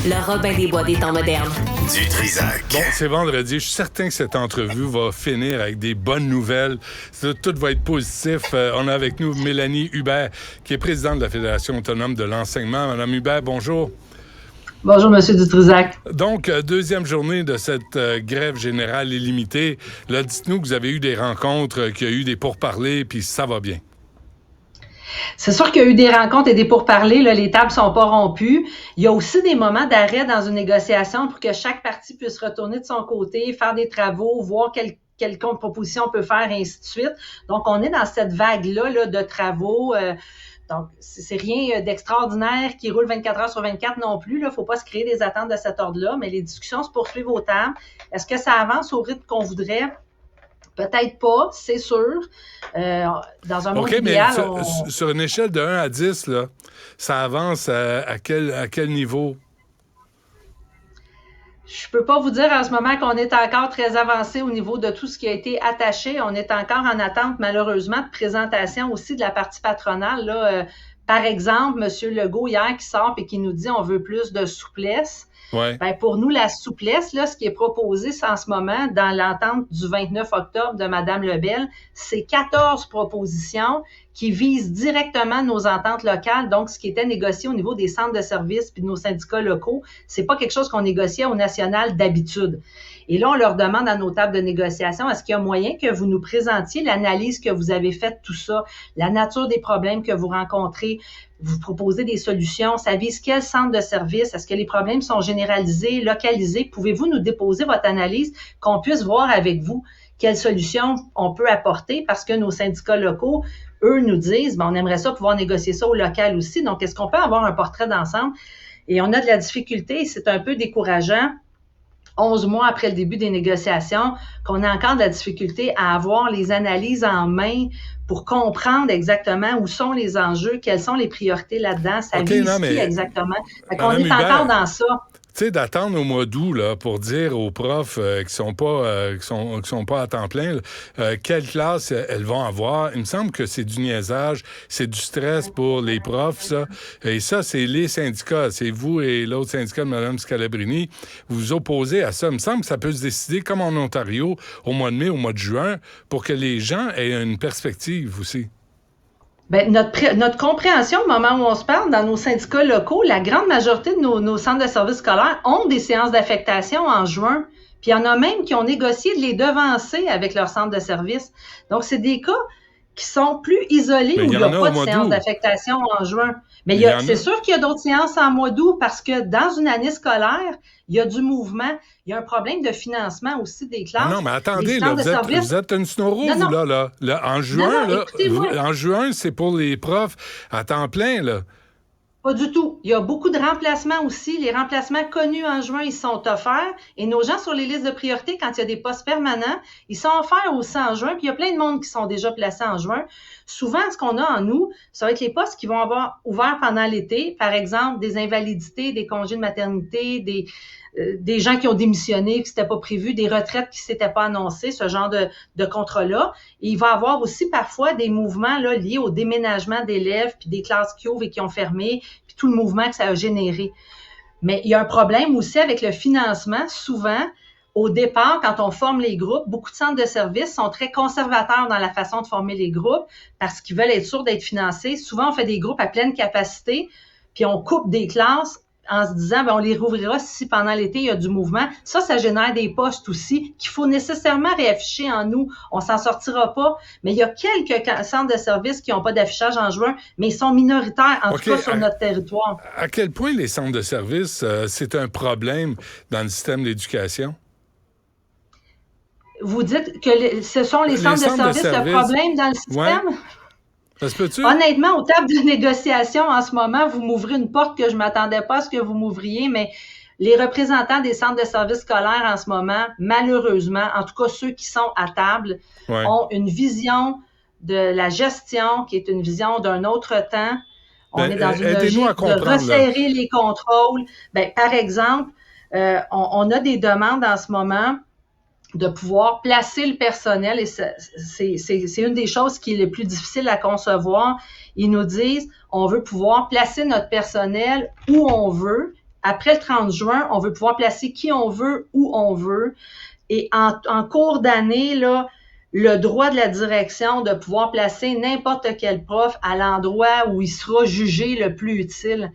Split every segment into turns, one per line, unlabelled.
Le Robin des Bois des temps modernes.
Du Trizac.
Bon, c'est vendredi. Je suis certain que cette entrevue va finir avec des bonnes nouvelles. Tout va être positif. On a avec nous Mélanie Hubert, qui est présidente de la Fédération autonome de l'enseignement. Madame Hubert, bonjour.
Bonjour, M. Dutrisac.
Donc, deuxième journée de cette grève générale illimitée. Là, dites-nous que vous avez eu des rencontres, qu'il y a eu des pourparlers, puis ça va bien.
C'est sûr qu'il y a eu des rencontres et des pourparlers, là, les tables sont pas rompues. Il y a aussi des moments d'arrêt dans une négociation pour que chaque partie puisse retourner de son côté, faire des travaux, voir quelle contre-proposition on peut faire, et ainsi de suite. Donc, on est dans cette vague-là là, de travaux. Donc, c'est rien d'extraordinaire qui roule 24 heures sur 24 non plus. Il ne faut pas se créer des attentes de cet ordre-là, mais les discussions se poursuivent aux tables. Est-ce que ça avance au rythme qu'on voudrait? Peut-être pas, c'est sûr. Dans un monde idéal...
Mais sur une échelle de 1 à 10, là, ça avance à quel niveau?
Je peux pas vous dire en ce moment qu'on est encore très avancé au niveau de tout ce qui a été attaché. On est encore en attente, malheureusement, de présentation aussi de la partie patronale. Là, par exemple, M. Legault, hier, qui sort et qui nous dit on veut plus de souplesse.
Ouais.
Ben pour nous, la souplesse, là, ce qui est proposé en ce moment dans l'entente du 29 octobre de Mme Lebel, c'est 14 propositions qui visent directement nos ententes locales. Donc, ce qui était négocié au niveau des centres de services puis de nos syndicats locaux, c'est pas quelque chose qu'on négociait au national d'habitude. Et là, on leur demande à nos tables de négociation, est-ce qu'il y a moyen que vous nous présentiez l'analyse que vous avez faite, tout ça, la nature des problèmes que vous rencontrez, vous proposez des solutions, ça vise quel centre de service, est-ce que les problèmes sont généralisés, localisés, pouvez-vous nous déposer votre analyse, qu'on puisse voir avec vous quelles solutions on peut apporter, parce que nos syndicats locaux, eux, nous disent, on aimerait ça pouvoir négocier ça au local aussi, donc est-ce qu'on peut avoir un portrait d'ensemble? Et on a de la difficulté, c'est un peu décourageant, 11 mois après le début des négociations, qu'on a encore de la difficulté à avoir les analyses en main pour comprendre exactement où sont les enjeux, quelles sont les priorités là-dedans, ça vise qui exactement. Fait qu'on est encore dans ça.
Tu sais, d'attendre au mois d'août là, pour dire aux profs qui sont pas à temps plein quelle classe elles vont avoir, il me semble que c'est du niaisage, c'est du stress pour les profs, ça. Et ça, c'est les syndicats. C'est vous et l'autre syndicat de Mme Scalabrini. Vous vous opposez à ça. Il me semble que ça peut se décider, comme en Ontario, au mois de mai, au mois de juin, pour que les gens aient une perspective aussi.
Bien, notre compréhension au moment où on se parle dans nos syndicats locaux, la grande majorité de nos centres de services scolaires ont des séances d'affectation en juin. Puis il y en a même qui ont négocié de les devancer avec leur centre de services. Donc, c'est des cas qui sont plus isolés où il n'y a pas de séance d'affectation en juin. Mais c'est sûr qu'il y a d'autres séances en mois d'août parce que dans une année scolaire, il y a du mouvement. Il y a un problème de financement aussi des classes.
Non, mais attendez, là, vous êtes une snoro, vous, là. En juin, en juin, c'est pour les profs à temps plein, là.
Pas du tout. Il y a beaucoup de remplacements aussi. Les remplacements connus en juin, ils sont offerts. Et nos gens sur les listes de priorité, quand il y a des postes permanents, ils sont offerts aussi en juin. Puis il y a plein de monde qui sont déjà placés en juin. Souvent, ce qu'on a en nous, ça va être les postes qui vont avoir ouvert pendant l'été. Par exemple, des invalidités, des congés de maternité, des gens qui ont démissionné, qui n'étaient pas prévus, des retraites qui ne s'étaient pas annoncées, ce genre de contrat-là. Et il va y avoir aussi parfois des mouvements là, liés au déménagement d'élèves, puis des classes qui ouvrent et qui ont fermé, puis tout le mouvement que ça a généré. Mais il y a un problème aussi avec le financement. Souvent, au départ, quand on forme les groupes, beaucoup de centres de services sont très conservateurs dans la façon de former les groupes parce qu'ils veulent être sûrs d'être financés. Souvent, on fait des groupes à pleine capacité, puis on coupe des classes en se disant, on les rouvrira si pendant l'été, il y a du mouvement. Ça génère des postes aussi qu'il faut nécessairement réafficher en nous. On s'en sortira pas. Mais il y a quelques centres de services qui n'ont pas d'affichage en juin, mais ils sont minoritaires, en tout cas, sur notre territoire.
À quel point les centres de services, c'est un problème dans le système d'éducation?
Vous dites que ce sont les centres de services le problème dans le système?
Ouais. Ça se peut-tu?
Honnêtement, aux tables de négociation, en ce moment, vous m'ouvrez une porte que je ne m'attendais pas à ce que vous m'ouvriez, mais les représentants des centres de services scolaires en ce moment, malheureusement, en tout cas ceux qui sont à table, ont une vision de la gestion qui est une vision d'un autre temps. On est dans une logique de resserrer les contrôles. Par exemple, on a des demandes en ce moment de pouvoir placer le personnel, et c'est une des choses qui est le plus difficile à concevoir. Ils nous disent, on veut pouvoir placer notre personnel où on veut, après le 30 juin, on veut pouvoir placer qui on veut, où on veut. Et en cours d'année, là, le droit de la direction de pouvoir placer n'importe quel prof à l'endroit où il sera jugé le plus utile.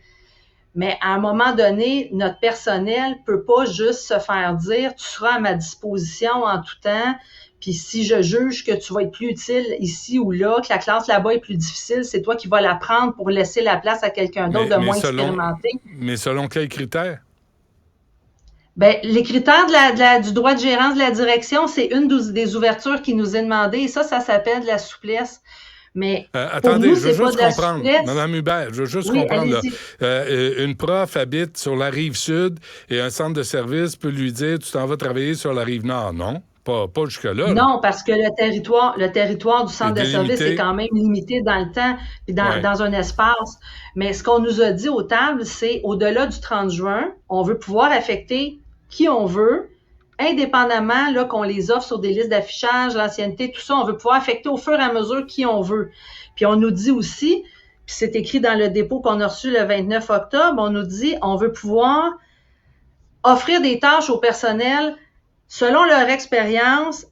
Mais à un moment donné, notre personnel peut pas juste se faire dire « tu seras à ma disposition en tout temps », puis si je juge que tu vas être plus utile ici ou là, que la classe là-bas est plus difficile, c'est toi qui vas la prendre pour laisser la place à quelqu'un d'autre de moins expérimenté.
Mais selon quels critères?
Ben, les critères du droit de gérance de la direction, c'est une des ouvertures qui nous est demandée, et ça s'appelle de la souplesse. Mais
attendez,
nous,
je veux juste comprendre,
souplesse.
Mme Hubert, je veux juste
Oui,
comprendre. Là. Une prof habite sur la rive sud et un centre de service peut lui dire « tu t'en vas travailler sur la rive nord », non? Pas jusque-là.
Non, parce que le territoire du centre de service est quand même limité dans le temps et dans un espace. Mais ce qu'on nous a dit aux tables, c'est au-delà du 30 juin, on veut pouvoir affecter qui on veut, indépendamment là, qu'on les offre sur des listes d'affichage, l'ancienneté, tout ça, on veut pouvoir affecter au fur et à mesure qui on veut. Puis on nous dit aussi, puis c'est écrit dans le dépôt qu'on a reçu le 29 octobre, on nous dit on veut pouvoir offrir des tâches au personnel selon leur expérience,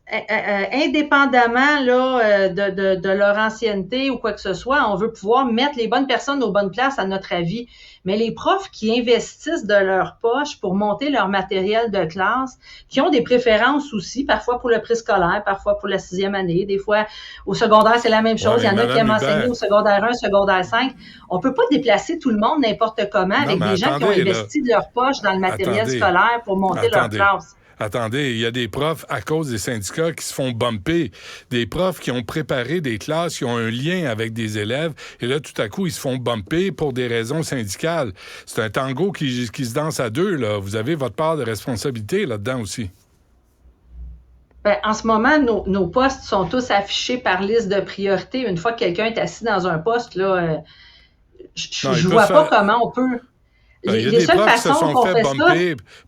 indépendamment là, de leur ancienneté ou quoi que ce soit, on veut pouvoir mettre les bonnes personnes aux bonnes places à notre avis. Mais les profs qui investissent de leur poche pour monter leur matériel de classe, qui ont des préférences aussi, parfois pour le préscolaire, parfois pour la 6e année, des fois au secondaire, c'est la même chose. Il y en a qui aiment enseigner au secondaire 1, secondaire 5. On peut pas déplacer tout le monde n'importe comment avec des gens qui ont investi de leur poche dans le matériel scolaire pour monter leur classe.
Attendez, il y a des profs, à cause des syndicats, qui se font bumper. Des profs qui ont préparé des classes, qui ont un lien avec des élèves, et là, tout à coup, ils se font bumper pour des raisons syndicales. C'est un tango qui se danse à deux, là. Vous avez votre part de responsabilité là-dedans aussi.
Ben, en ce moment, nos postes sont tous affichés par liste de priorité. Une fois que quelqu'un est assis dans un poste, là, je vois pas comment on peut...
Les seules façons qu'on fait ça,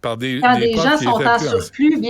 par
quand des gens sont en surplus,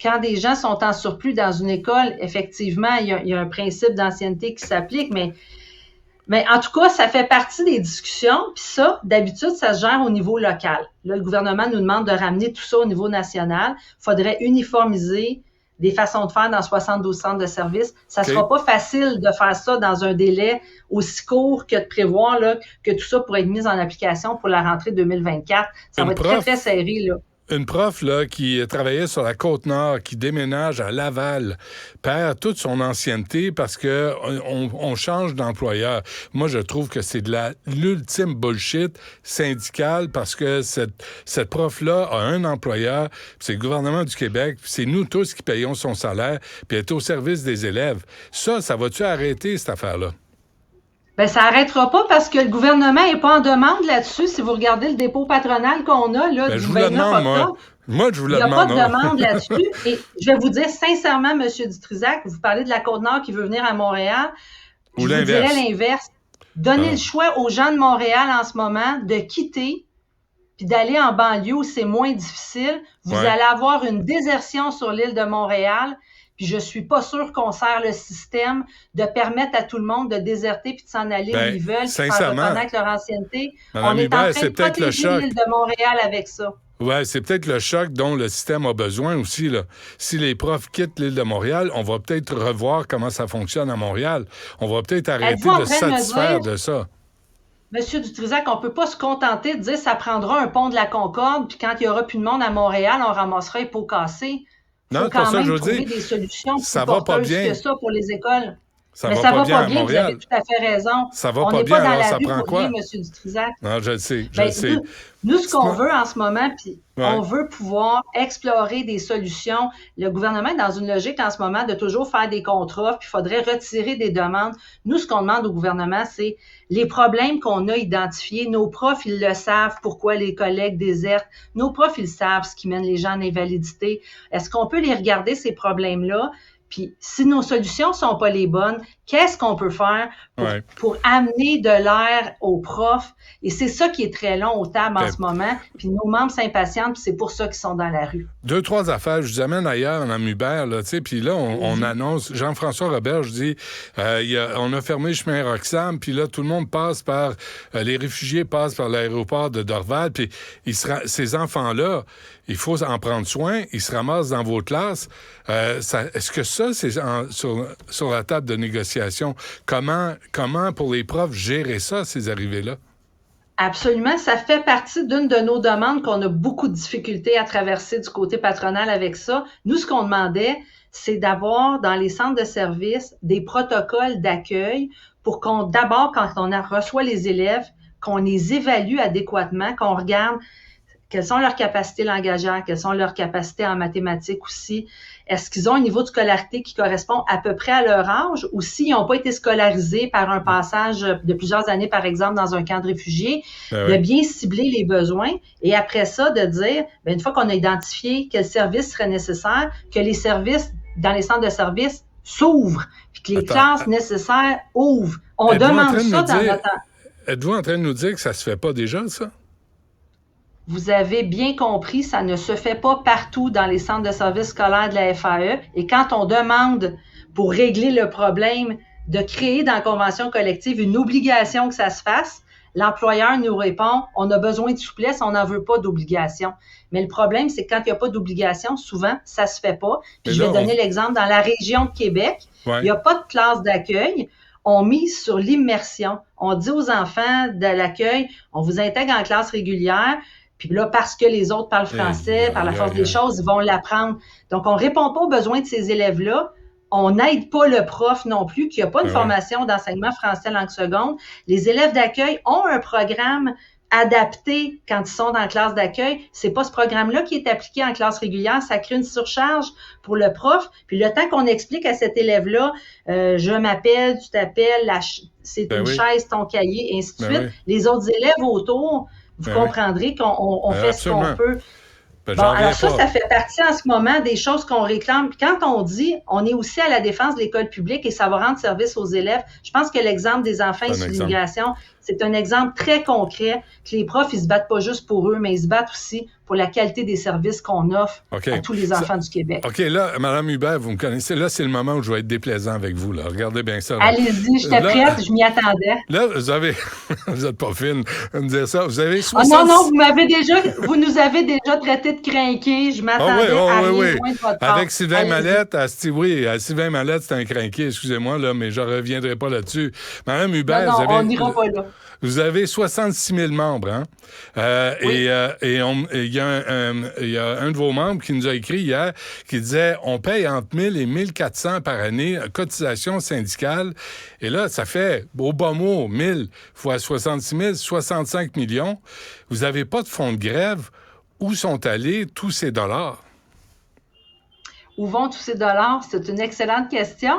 quand des gens sont en surplus dans une école, effectivement, il y a un principe d'ancienneté qui s'applique, mais en tout cas, ça fait partie des discussions, puis ça, d'habitude, ça se gère au niveau local. Là, le gouvernement nous demande de ramener tout ça au niveau national. Il faudrait uniformiser des façons de faire dans 72 centres de services. Ça sera pas facile de faire ça dans un délai aussi court que de prévoir là, que tout ça pourrait être mis en application pour la rentrée 2024. Ça va être très, très serré, là.
Une prof là, qui travaillait sur la Côte-Nord, qui déménage à Laval, perd toute son ancienneté parce que on change d'employeur. Moi, je trouve que c'est de l'ultime bullshit syndicale parce que cette prof-là a un employeur, c'est le gouvernement du Québec, c'est nous tous qui payons son salaire, puis elle est au service des élèves. Ça va-tu arrêter, cette affaire-là?
Ben, ça n'arrêtera pas parce que le gouvernement n'est pas en demande là-dessus. Si vous regardez le dépôt patronal qu'on a, là, du 29 octobre,
moi, je vous le
demande. Il n'y a pas de
demande
demande là-dessus. Et je vais vous dire sincèrement, M. Dutrisac, vous parlez de la Côte-Nord qui veut venir à Montréal.
Ou
je vous dirais l'inverse. Donnez le choix aux gens de Montréal en ce moment de quitter puis d'aller en banlieue où c'est moins difficile. Vous allez avoir une désertion sur l'île de Montréal. Puis je suis pas sûre qu'on sert le système de permettre à tout le monde de déserter puis de s'en aller où ils veulent, puis faire reconnaître leur ancienneté. On est en train de protéger l'île de Montréal avec ça.
Oui, c'est peut-être le choc dont le système a besoin aussi, là. Si les profs quittent l'île de Montréal, on va peut-être revoir comment ça fonctionne à Montréal. On va peut-être arrêter de se satisfaire de ça.
Monsieur Dutrisac, on peut pas se contenter de dire ça prendra un pont de la Concorde, puis quand il y aura plus de monde à Montréal, on ramassera les pots cassés. Il faut quand même trouver des solutions plus porteuses que ça pour les écoles. Mais ça va pas bien, vous avez tout à fait raison.
Ça va pas bien, alors ça prend quoi?
M. Dutrisac.
Non, je le sais, je le sais.
Nous, ce qu'on veut en ce moment, puis on veut pouvoir explorer des solutions. Le gouvernement est dans une logique en ce moment de toujours faire des contre-offres, puis il faudrait retirer des demandes. Nous, ce qu'on demande au gouvernement, c'est les problèmes qu'on a identifiés. Nos profs, ils le savent, pourquoi les collègues désertent. Nos profs, ils savent ce qui mène les gens à l'invalidité. Est-ce qu'on peut les regarder, ces problèmes-là, Puis si nos solutions sont pas les bonnes, qu'est-ce qu'on peut faire pour amener de l'air aux profs? Et c'est ça qui est très long aux tables en ce moment. Puis nos membres s'impatientent, puis c'est pour ça qu'ils sont dans la rue.
2-3 affaires. Je vous amène ailleurs, Mme Hubert, là, tu sais, puis là, on annonce, Jean-François Robert, je dis, on a fermé le chemin Roxham, puis là, tout le monde passe par, les réfugiés passent par l'aéroport de Dorval, puis ces enfants-là, il faut en prendre soin, ils se ramassent dans vos classes. Est-ce que ça, c'est sur la table de négociation? Comment, pour les profs, gérer ça, ces arrivées-là?
Absolument. Ça fait partie d'une de nos demandes qu'on a beaucoup de difficultés à traverser du côté patronal avec ça. Nous, ce qu'on demandait, c'est d'avoir dans les centres de services des protocoles d'accueil pour d'abord, quand on reçoit les élèves, qu'on les évalue adéquatement, qu'on regarde quelles sont leurs capacités langagières, quelles sont leurs capacités en mathématiques aussi. Est-ce qu'ils ont un niveau de scolarité qui correspond à peu près à leur âge ou s'ils n'ont pas été scolarisés par un passage de plusieurs années, par exemple, dans un camp de réfugiés, de bien cibler les besoins et après ça, de dire, une fois qu'on a identifié quel service serait nécessaire, que les services dans les centres de services s'ouvrent, puis que les classes nécessaires ouvrent. On demande ça dans notre...
Êtes-vous en train de nous dire que ça se fait pas déjà, ça?
Vous avez bien compris, ça ne se fait pas partout dans les centres de services scolaires de la FAE. Et quand on demande, pour régler le problème, de créer dans la convention collective une obligation que ça se fasse, l'employeur nous répond, on a besoin de souplesse, on n'en veut pas d'obligation. Mais le problème, c'est que quand il n'y a pas d'obligation, souvent, ça se fait pas. Puis je vais donner l'exemple, dans la région de Québec, il n'y a pas de classe d'accueil. On mise sur l'immersion. On dit aux enfants de l'accueil, on vous intègre en classe régulière, puis là, parce que les autres parlent français, par la force des choses, ils vont l'apprendre. Donc, on répond pas aux besoins de ces élèves-là. On n'aide pas le prof non plus, qui n'a pas une formation d'enseignement français langue seconde. Les élèves d'accueil ont un programme adapté quand ils sont dans la classe d'accueil. C'est pas ce programme-là qui est appliqué en classe régulière. Ça crée une surcharge pour le prof. Puis le temps qu'on explique à cet élève-là, je m'appelle, tu t'appelles, c'est une chaise, ton cahier, et ainsi de suite. Les autres élèves autour... Vous comprendrez qu'on fait ce qu'on peut. Alors ça fait partie en ce moment des choses qu'on réclame. Puis quand on dit, on est aussi à la défense de l'école publique et ça va rendre service aux élèves, je pense que l'exemple des enfants issus d'immigration, c'est un exemple très concret que les profs, ils se battent pas juste pour eux, mais ils se battent aussi pour la qualité des services qu'on offre à tous les enfants du Québec.
OK, là, Mme Hubert, vous me connaissez. Là, c'est le moment où je vais être déplaisant avec vous. Là. Regardez bien ça. Là.
Allez-y, j'étais prête, je m'y attendais.
Là, vous n'êtes pas fine de me dire ça. Vous avez 60...
non, vous nous avez déjà traité de crinqués. Je m'attendais à rien loin de votre part.
Avec Sylvain Mallette, Sylvain Mallette, c'est un crinqué, excusez-moi, là, mais je ne reviendrai pas là-dessus. Mme Hubert,
on n'ira pas là.
Vous avez 66 000 membres, hein? Et il y a un de vos membres qui nous a écrit hier qui disait on paye entre 1000 et 1400 par année cotisation syndicale. Et là, ça fait, au bas mot, 1000 fois 66 000, 65 millions. Vous n'avez pas de fonds de grève. Où sont allés tous ces dollars?
Où vont tous ces dollars? C'est une excellente question.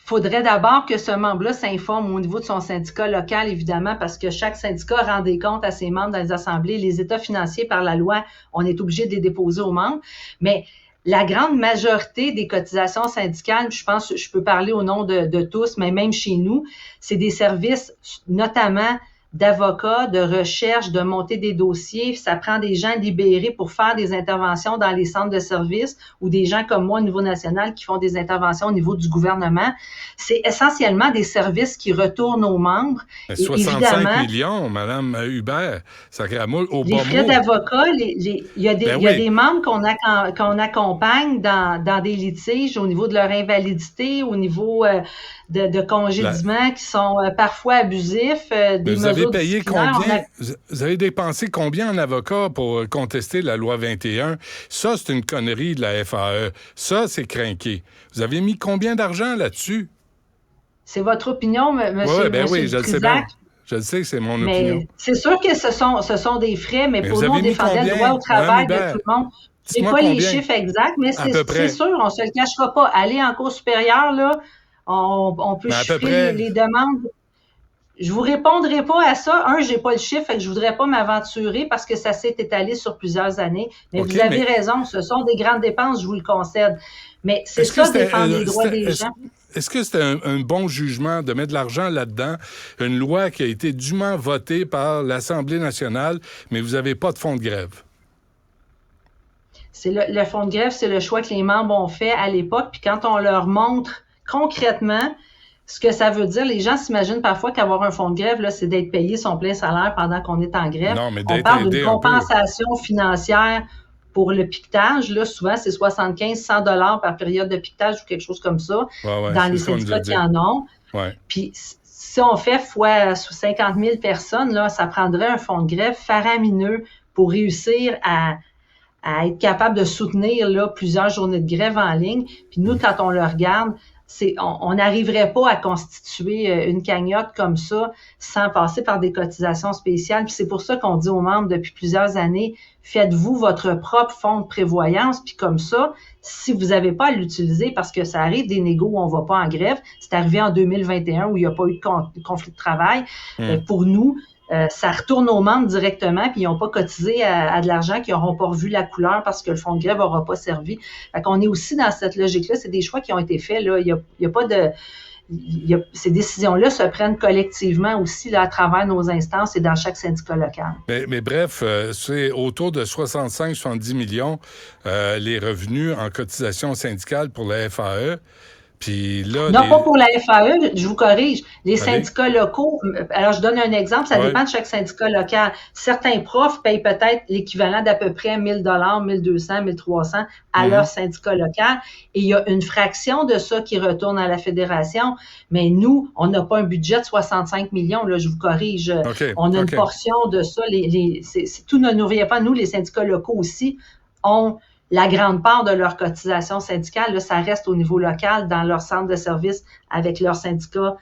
Faudrait d'abord que ce membre-là s'informe au niveau de son syndicat local, évidemment, parce que chaque syndicat rend des comptes à ses membres dans les assemblées. Les états financiers, par la loi, on est obligé de les déposer aux membres. Mais la grande majorité des cotisations syndicales, je pense, je peux parler au nom de tous, mais même chez nous, c'est des services, notamment d'avocats, de recherche, de monter des dossiers. Ça prend des gens libérés pour faire des interventions dans les centres de services ou des gens comme moi au niveau national qui font des interventions au niveau du gouvernement. C'est essentiellement des services qui retournent aux membres.
65 millions, Mme Hubert, ça crée au bas mot.
Les frais d'avocat, il y a des membres qu'on accompagne dans des litiges au niveau de leur invalidité, au niveau de congédiements qui sont parfois abusifs, des mesures
payé combien? Vous avez dépensé combien en avocat pour contester la loi 21? Ça, c'est une connerie de la FAE. Ça, c'est crinqué. Vous avez mis combien d'argent là-dessus?
C'est votre opinion, monsieur.
Oui, je le sais bien. Je le sais que c'est mon opinion.
C'est sûr que ce sont des frais, mais pour nous, on défendait le droit au travail de tout le monde. Je n'ai pas les chiffres exacts, mais c'est sûr, on ne se le cachera pas. Aller en cours supérieur, là, on peut chiffrer les demandes. je vous répondrai pas à ça. J'ai pas le chiffre, fait que je voudrais pas m'aventurer parce que ça s'est étalé sur plusieurs années. Mais vous avez raison, ce sont des grandes dépenses, je vous le concède. Mais c'est ça, défendre les droits des gens.
Est-ce que c'était un bon jugement de mettre de l'argent là-dedans, une loi qui a été dûment votée par l'Assemblée nationale, mais vous n'avez pas de fonds de grève?
C'est le fonds de grève, c'est le choix que les membres ont fait à l'époque. Puis quand on leur montre concrètement ce que ça veut dire, les gens s'imaginent parfois qu'avoir un fonds de grève, là, c'est d'être payé son plein salaire pendant qu'on est en grève.
Non, mais
on parle d'une compensation financière pour le piquetage. Là, souvent, c'est 75-100 $ par période de piquetage ou quelque chose comme ça, dans les syndicats qui en ont.
Ouais.
Puis si on fait fois 50 000 personnes, là, ça prendrait un fonds de grève faramineux pour réussir à être capable de soutenir là, plusieurs journées de grève en ligne. Puis nous, quand on le regarde, on n'arriverait pas à constituer une cagnotte comme ça sans passer par des cotisations spéciales. Puis c'est pour ça qu'on dit aux membres depuis plusieurs années, faites-vous votre propre fonds de prévoyance. Puis comme ça, si vous n'avez pas à l'utiliser, parce que ça arrive des négos où on ne va pas en grève, c'est arrivé en 2021 où il n'y a pas eu de conflit de travail. Pour nous, ça retourne aux membres directement, puis ils n'ont pas cotisé à de l'argent, qui n'auront pas revu la couleur parce que le fonds de grève n'aura pas servi. Fait qu'on est aussi dans cette logique-là. C'est des choix qui ont été faits. Là. Il y a pas de... ces décisions-là se prennent collectivement aussi là, à travers nos instances et dans chaque syndicat local.
Mais bref, c'est autour de 65-70 millions les revenus en cotisation syndicale pour la FAE. Puis là,
pas pour la FAE, je vous corrige. Les syndicats locaux, alors je donne un exemple, ça dépend de chaque syndicat local. Certains profs payent peut-être l'équivalent d'à peu près 1 000 $, 1 200, 1 300 à leur syndicat local. Et il y a une fraction de ça qui retourne à la fédération. Mais nous, on n'a pas un budget de 65 millions, là, je vous corrige. On a une portion de ça. Tout ne nous revient pas. Nous, les syndicats locaux aussi, ont la grande part de leur cotisation syndicale, là, ça reste au niveau local, dans leur centre de service, avec leurs syndicats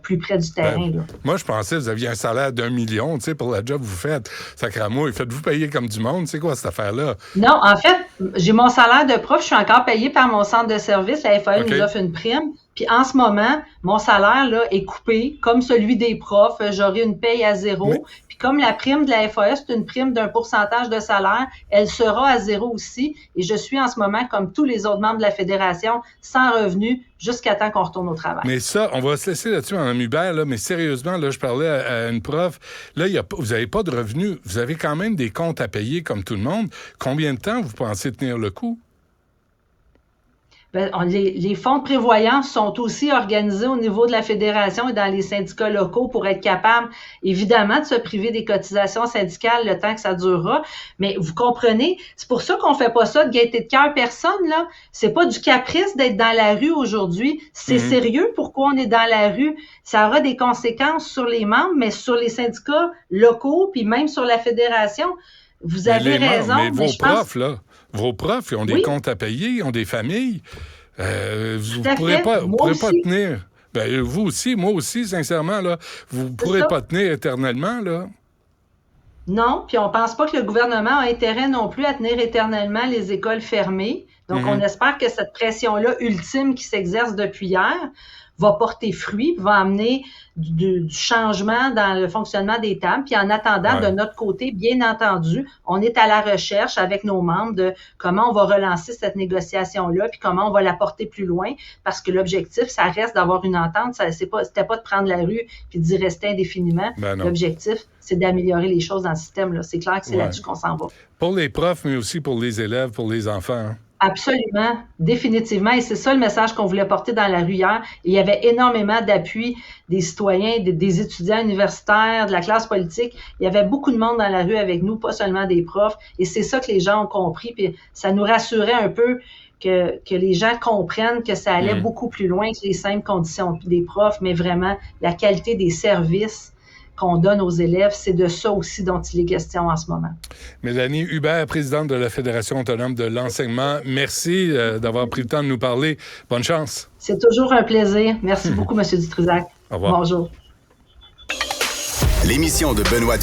plus près du terrain. Là.
Moi, je pensais que vous aviez un salaire d'1 million, tu sais, pour la job que vous faites. Sacramouille, faites-vous payer comme du monde? C'est quoi cette affaire-là?
Non, en fait, j'ai mon salaire de prof, je suis encore payé par mon centre de service. La FAE nous offre une prime. Puis en ce moment, mon salaire là, est coupé, comme celui des profs. J'aurai une paye à 0. Oui. Puis comme la prime de la FAE, c'est une prime d'un pourcentage de salaire, elle sera à 0 aussi. Et je suis en ce moment, comme tous les autres membres de la fédération, sans revenu jusqu'à temps qu'on retourne au travail.
Mais ça, on va se laisser là-dessus, Mme Hubert, là, mais sérieusement, là, je parlais à une prof. Là, vous n'avez pas de revenus. Vous avez quand même des comptes à payer comme tout le monde. Combien de temps vous pensez tenir le coup?
Les fonds de prévoyance sont aussi organisés au niveau de la fédération et dans les syndicats locaux pour être capables, évidemment, de se priver des cotisations syndicales le temps que ça durera. Mais vous comprenez, c'est pour ça qu'on fait pas ça de gaieté de cœur personne, là. C'est pas du caprice d'être dans la rue aujourd'hui. C'est sérieux pourquoi on est dans la rue. Ça aura des conséquences sur les membres, mais sur les syndicats locaux, puis même sur la fédération. Vous avez raison.
Mais vos profs, là, vos profs, ils ont des comptes à payer, ils ont des familles. Vous ne pourrez pas tenir. Ben, vous aussi, moi aussi, sincèrement, là, vous ne pourrez pas tenir éternellement, là.
Non, puis on ne pense pas que le gouvernement a intérêt non plus à tenir éternellement les écoles fermées. Donc, on espère que cette pression-là ultime qui s'exerce depuis hier va porter fruit, va amener du changement dans le fonctionnement des tables. Puis en attendant, de notre côté, bien entendu, on est à la recherche avec nos membres de comment on va relancer cette négociation-là, puis comment on va la porter plus loin, parce que l'objectif, ça reste d'avoir une entente. C'était pas de prendre la rue puis d'y rester indéfiniment. L'objectif, c'est d'améliorer les choses dans le système. Là. C'est clair que c'est là-dessus qu'on s'en va.
Pour les profs, mais aussi pour les élèves, pour les enfants. Hein?
Absolument, définitivement. Et c'est ça le message qu'on voulait porter dans la rue hier. Et il y avait énormément d'appui des citoyens, des étudiants universitaires, de la classe politique. Il y avait beaucoup de monde dans la rue avec nous, pas seulement des profs. Et c'est ça que les gens ont compris. Puis ça nous rassurait un peu que les gens comprennent que ça allait beaucoup plus loin que les simples conditions des profs, mais vraiment la qualité des services qu'on donne aux élèves, c'est de ça aussi dont il est question en ce moment.
Mélanie Hubert, présidente de la Fédération autonome de l'enseignement, merci d'avoir pris le temps de nous parler. Bonne chance.
C'est toujours un plaisir. Merci beaucoup, M. Dutrisac.
Au revoir.
Bonjour.
L'émission de Benoît